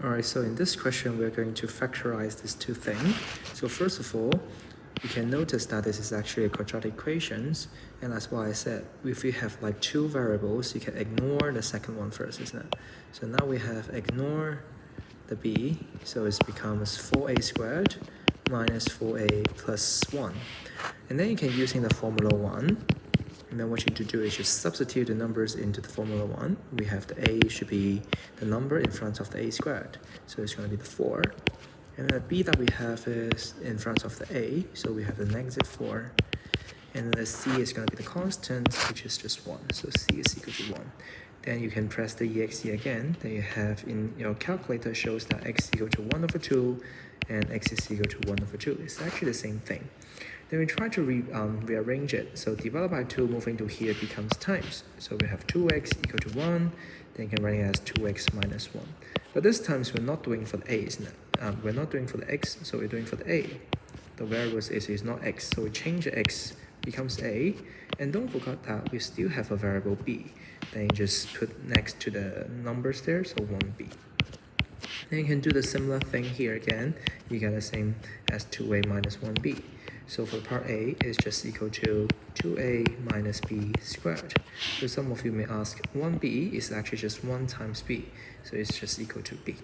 Alright, so in this question, we're going to factorize these two things. So first of all, you can notice that this is actually a quadratic equations, and that's why I said if you have like two variables, you can ignore the second one first, isn't it? So now we have ignore the b, so it becomes 4a squared minus 4a plus 1. And then you can using the formula 1. And then what you need to do is just substitute the numbers into the formula 1. We have the a should be the number in front of the a squared. So it's going to be the 4. And then the b that we have is in front of the a. So we have the negative 4. And then the c is going to be the constant, which is just 1. So c is equal to 1. Then you can press the exe again. Then you have in your calculator shows that x is equal to 1 over 2 and x is equal to 1 over 2. It's actually the same thing. Then we try to rearrange it. So divided by 2 moving to here becomes times. So we have 2x equal to 1. Then you can write it as 2x minus 1. But this time we're not doing for the a, isn't it? We're not doing for the x, so we're doing for the a. The variable is not x, so we change the x becomes a. And don't forget that we still have a variable b. Then you just put next to the numbers there, so 1b. Then you can do the similar thing here again. You get the same as 2a minus 1b. So for part A, it's just equal to 2a minus b squared. So some of you may ask, 1b is actually just 1 times b. So it's just equal to b.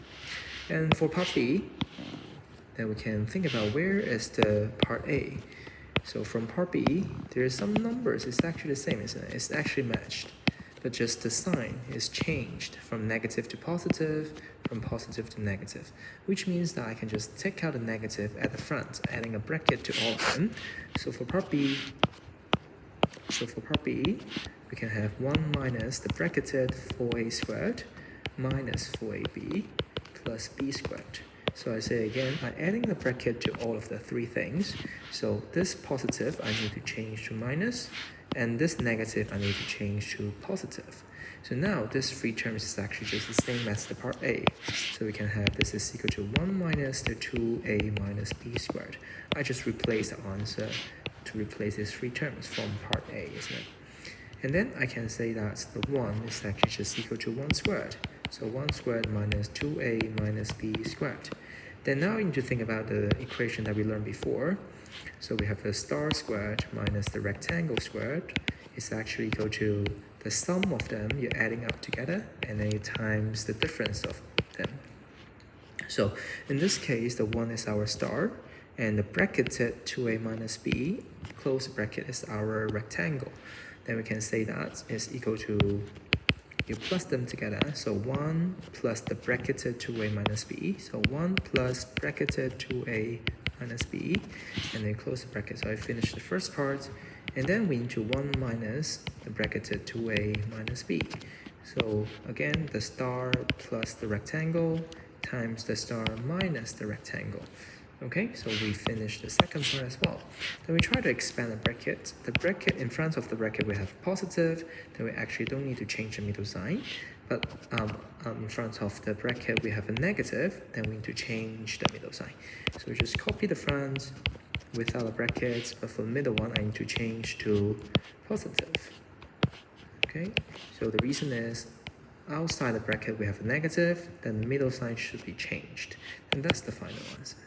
And for part B, then we can think about where is the part A. So from part B, there are some numbers. It's actually the same, isn't it? It's actually matched. But just the sign is changed from negative to positive, from positive to negative, which means that I can just take out the negative at the front, adding a bracket to all of them. So for part B, we can have 1 minus the bracketed 4a squared minus 4ab plus b squared. So I say again, I'm adding the bracket to all of the three things. So this positive, I need to change to minus, and this negative, I need to change to positive. So now this three terms is actually just the same as the part A. So we can have this is equal to 1 minus the 2a minus b squared. I just replace the answer to replace these three terms from part A, isn't it? And then I can say that the 1 is actually just equal to 1 squared. So 1 squared minus 2a minus b squared. Then now you need to think about the equation that we learned before. So we have the star squared minus the rectangle squared is actually equal to the sum of them, you're adding up together, and then you times the difference of them. So in this case, the 1 is our star, and the bracketed 2a minus b, close bracket, is our rectangle. Then we can say that is equal to, you plus them together, so 1 plus the bracketed 2a minus b, so 1 plus bracketed 2a minus b, and then close the bracket. So I finish the first part, and then we need to 1 minus the bracketed 2a minus b. So again, the star plus the rectangle times the star minus the rectangle. Okay, so we finish the second part as well. Then we try to expand the bracket. The bracket in front of the bracket we have positive, then we actually don't need to change the middle sign. But in front of the bracket we have a negative, then we need to change the middle sign. So we just copy the front without the brackets, but for the middle one I need to change to positive. Okay, so the reason is outside the bracket we have a negative, then the middle sign should be changed. And that's the final answer.